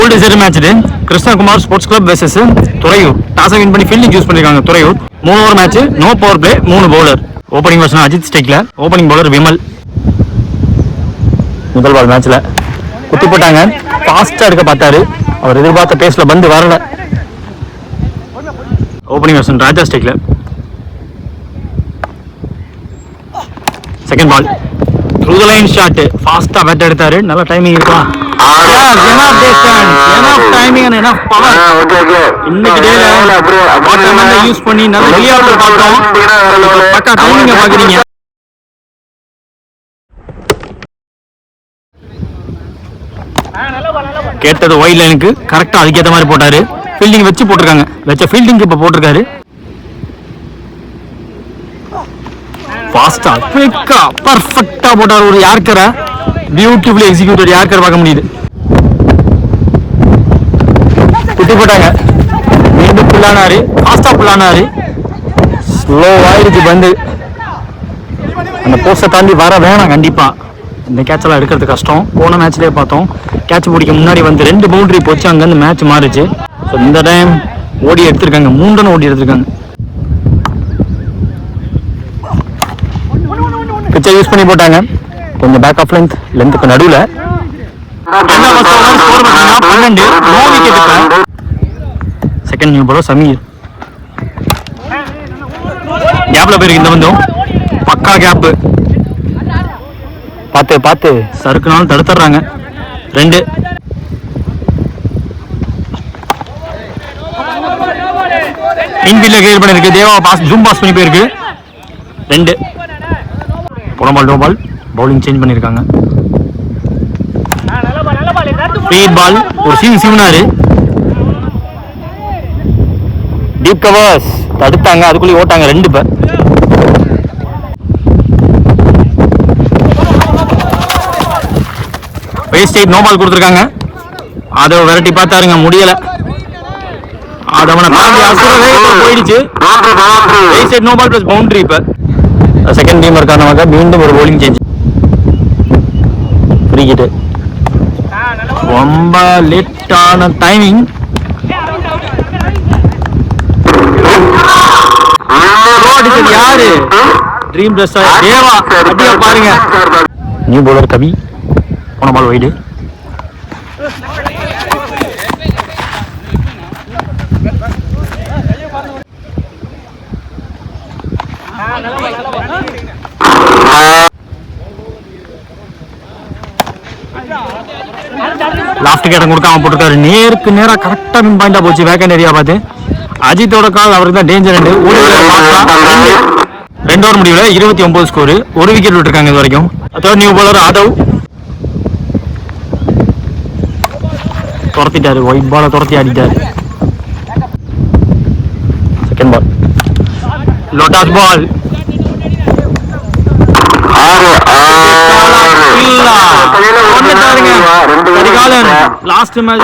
Well decide match இது. Krishnakumar sports club versus Thuraiyur. டாஸை win பண்ணி ஃபீல்டிங் யூஸ் பண்ணிருக்காங்க Thuraiyur. 3 over match, no power play, 3 bowler. Opening person Ajith ஸ்டேக்ல, opening bowler Vimal. முதல் ball மேட்ச்ல குத்தி போட்டாங்க. ஃபாஸ்டா எடுக்க பார்த்தாரு, அவர் எதிர்பார்த்த பேஸ்ல பந்து வரல. ஓப்பனிங் பர்சன் ராஜா ஸ்டேக்ல. Second ball through the line shot, ஃபாஸ்டா பேட் எடுத்தாரு. நல்ல டைமிங் இருக்கலாம். யூஸ் பண்ணி நல்ல பக்கா டைமிங்க பாக்குறீங்க. கேட்டது ஒயிட் லைனுக்கு கரெக்டா அதுக்கேற்ற மாதிரி போட்டாரு. ஃபீல்டிங் வச்சு போட்டிருக்காங்க, வச்ச ஃபீல்டிங் இப்ப போட்டிருக்காரு. ஃபாஸ்டா குயிக்கா பர்ஃபெக்ட்டா போட்டாரு. ஒரு யார்க்கரை பியூட்டிஃபுல்லி எக்ஸிக்யூட்டட் யார்க்கர் பார்க்க முடியுது. குட்டி போட்டாங்க, மீண்டும் புல்லானாரு, ஃபாஸ்டா புல்லானாரு. ஸ்லோ ஆயிடுச்சு பந்து. அந்த போஸ்டை தாண்டி வர வேணாம் கண்டிப்பா. இந்த கேட்செல்லாம் எடுக்கிறது கஷ்டம். போன மேட்ச்லேயே பார்த்தோம், கேட்ச் பிடிக்க முன்னாடி வந்து 2 பவுண்டரி போச்சு, அங்கேருந்து மேட்ச் மாறிச்சு. ஸோ இந்த டைம் ஓடி எடுத்திருக்காங்க, 3 ரன் ஓடி எடுத்திருக்காங்க. பிச்சை யூஸ் பண்ணி போட்டாங்க, கொஞ்சம் பேக் ஆஃப் லென்த்துக்கு நடுவில். 12 no wicket. Second new bowler Sameer. கேப்ல போயிருக்கு இந்த பந்தும், பக்கா கேப். பார்த்து சறுக்குனாலும் தடுத்துறாங்க. 2 இன்ஃபீல்ட்ல கிளியர் பண்ணிருக்கு. தேவா ஜூம் பாஸ் பண்ணி போயிருக்கு. 2 புறம்பால், டோ பால். பவுலிங் சேஞ்ச் பண்ணிருக்காங்க. ஸ்பீட் பால், ஒரு சிவனாரு. டீப் கவர்ஸ் தடுத்தாங்க, அதுக்குள்ளே ஓட்டாங்க 2 பேர். வேஸ்டேஜ் நோ பால் கொடுத்துருக்காங்க. அதை விரட்டி பார்த்தாருங்க, முடியல. அதை போயிடுச்சு. Wastage no ball plus boundary. இப்ப செகண்ட் டீம் இருக்கானவங்க மீண்டும் ஒரு bowling சேஞ்ச். Free hit. ரொம்ப லேட்டான டைமிங். யாரு ட்ரீம் தேவா அப்படியே பாருங்க. நியூ பவுலர் கவி. போன பால் வைடு. லாஸ்ட் கேட்டம் கொடுக்காம போட்டிருக்காரு. நேருக்கு நேரா கரெக்டா மின் பாயிண்டா போச்சு. வேக்கண்ட் ஏரியா பார்த்து அஜித்தோட கால் அவருக்கு தான் டேஞ்சர். 2 ஓவர் முடிவுல 29 ஸ்கோர், 1 விக்கெட் விட்டுருக்காங்க இது வரைக்கும். Third new bowler Aadhav. துரத்திட்டாரு, ஒயிட் பால துரத்தி ஆடிட்டாரு. செகண்ட் பால் லோட்டாஸ் பால். லாஸ்ட் மேட்ச்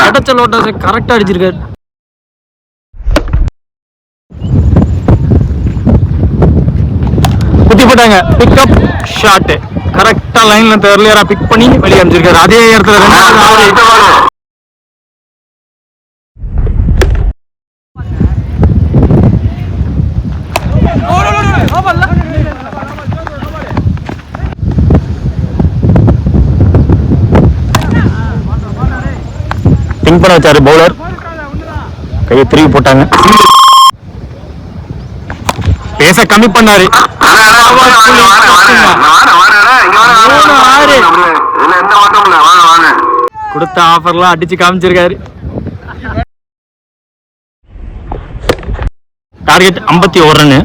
அடிச்ச லோட்டாஸ் கரெக்டா அடிச்சிருக்காரு. குத்தி போட்டாங்க. பிக்அப் ஷாட் கரெக்டா லைன்ல எர்லியரா பிக் பண்ணி வெளியே அனுப்பிச்சிருக்காரு. அதே இடத்துல 2 திங்க் பண்ண வச்சாரு பவுலர். கையை திரும்பி போட்டாங்க. பேச கம்மி பண்ணாரு. கொடுத்த ஆஃபர்லாம் அடிச்சு காமிச்சிருக்காரு. Target 51 run.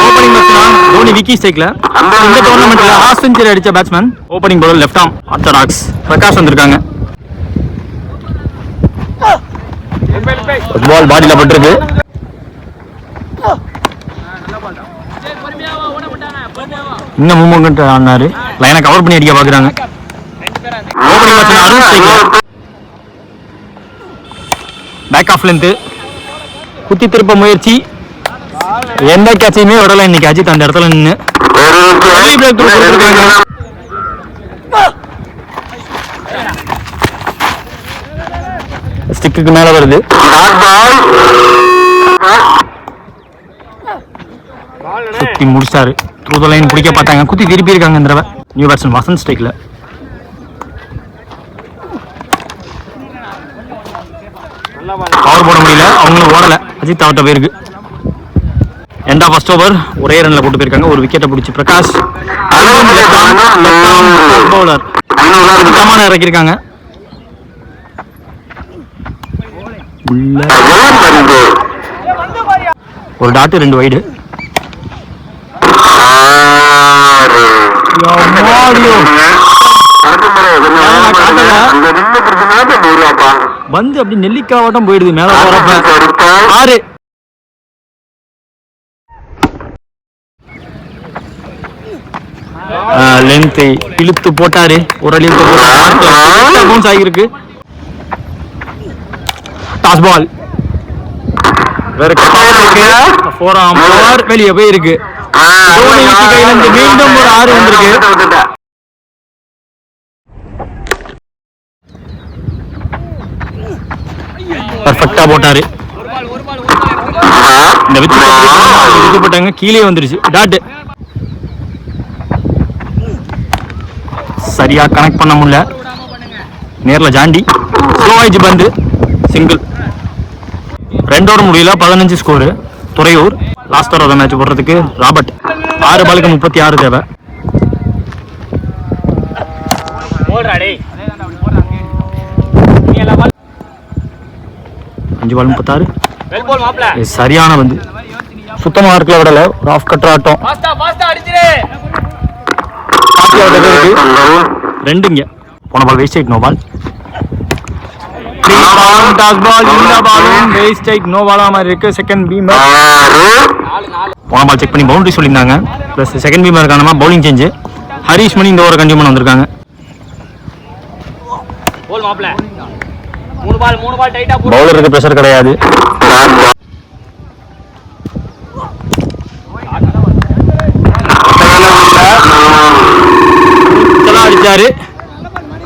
Opening batsman Dhoni Vicky ஸ்டேக்ல. இந்த டோர்னமெண்ட்ல ஹாஃப் செஞ்சுரி அடிச்ச batsman. Opening bowler left arm orthodox Prakash வந்திருக்காங்க. பால் பாடியில பட்டிருக்கு. இன்னும் மூவ்மெண்ட் ஆனாரு. லைனை கவர் பண்ணி அடிக்க பாக்குறாங்க. பேக் ஆஃப் லென்த் குத்தி திருப்ப முயற்சி. எந்த கேட்சையுமே விடல இன்னைக்கு அஜித் அந்த இடத்துல நின்று. ஸ்டிக்கு மேல வருது. சுத்தி முடிச்சாரு. த்ரூ த லைன் பிடிக்க பார்த்தாங்க, குத்தி திருப்பி இருக்காங்க. இந்த தடவை நியூ பேட்ஸ்மேன் வசந்த் ஸ்ட்ரைக்ல. பவர் போட முடியல, அவங்களும் ஓடல. அஜித் அவர்கிட்ட போயிருக்கு. எண்ட் ஆஃப் ஃபர்ஸ்ட் ஓவர் ஒரே ரன்ல போட்டு போயிருக்காங்க. ஒரு விக்கெட்டை பிடிச்சி பிரகாஷ் பவுலர் சுத்தமான இறக்கிருக்காங்க. ஒரு டாட் 2 வைடு. வந்து அப்படி நெல்லிக்காவட்டம் போயிடுது மேல போறப்ப. 6 லென்த் இழுத்து போட்டாரு. ஒரு இழுத்து போட்டாரு. ஆகிருக்கு. டாஸ் பால் வேற ஃபோர் ஆம் பவர் வெளியே போயிருக்கு. தோனி விக்கெட் கையில இருந்து மீண்டும் ஒரு 6 வந்திருக்கு. பர்ஃபெக்டா போட்டாரு. இந்த விக்கெட் போட்டாங்க, கீழே வந்துருச்சு. டாட் சரியா கனெக்ட் பண்ண முடியல. நேர்ல ஜாண்டி ஸ்லோவாயிச்சு பந்து. சிங்கிள். 2 ஓவர் முடியல, 15 score. Thuraiyur last over match போடுறதுக்கு ராபர்ட் 6 பாலுக்கு 36 தேவை. 5 பால் 36. சரியான வந்து சுத்தமா இருக்கல, விடல. ஆஃப் கட்டர் ஆட்டம். 2 இங்க போன பால் வேஸ்ட் ஆயிட். No ball. Toss ball. இந்த பாலும் வேஸ்ட் ஆயிட். நோ பாலா மாதிரி இருக்கு. Second beamer. போன பால் செக் பண்ணி பவுண்டரி சொல்லியிருந்தாங்க. பிளஸ் செகண்ட் பீமர் காரணமா பவுலிங் சேஞ்ச். ஹரிஷ் மணி இந்த ஓவர் கண்டினியூ பண்ண வந்திருக்காங்க. பவுலருக்கு பிரஷர் கிடையாது. அடிச்சாரு,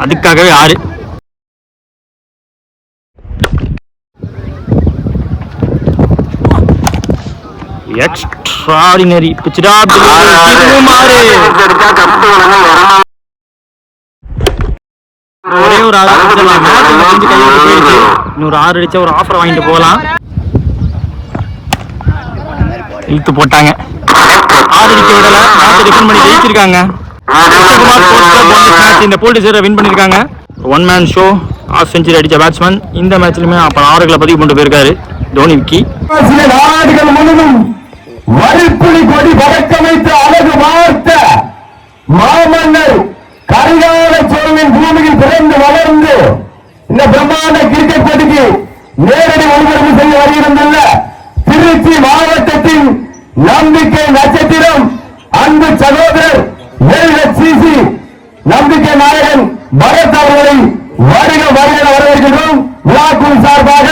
அதுக்காகவே 6. எக்ஸ்ட்ராடினரி பிச்சடா. ஒரே ஒரு 6 அடிச்சலாம். மேட்ச் கையோடு போயிடுச்சு. இன்னொரு 6 அடிச்சா ஒரு ஆஃபர் வாங்கிட்டு போகலாம். இழுத்து போட்டாங்க. 6 அடிக்க விடல. மேட்ச் டிஃபெண்ட் பண்ணி ஜெயிச்சிருக்காங்க. இந்த போல்ட் சீரை வின் பண்ணிருக்காங்க. 1 மேன் ஷோ. ஆஃப் செஞ்சுரி அடிச்ச பேட்ஸ்மேன் இந்த மேட்ச்லயுமே அப்ப 6களை பதிவு கொண்டு போயிருக்காரு தோனி விக்கி. நாடுகள் முழுவதும் வரிப்புலி கொடி பறக்கமைத்து அழகு வார்த்த மாமன்னர் கரிகால சோழனின் பூமியில் பிறந்து வளர்ந்து இந்த பிரம்மாண்ட கிரிக்கெட் போட்டிக்கு நேரடி ஒளிபரப்பு செய்ய வருகின்றன திருச்சி மாவட்டத்தின் நம்பிக்கை நட்சத்திரம் அன்பு சகோதரர் LHCC நம்பிக்கை நாயகன் பரத் அவர்களை வருக வருகிற வரவேற்கின்றோம். விழாக்குழு சார்பாக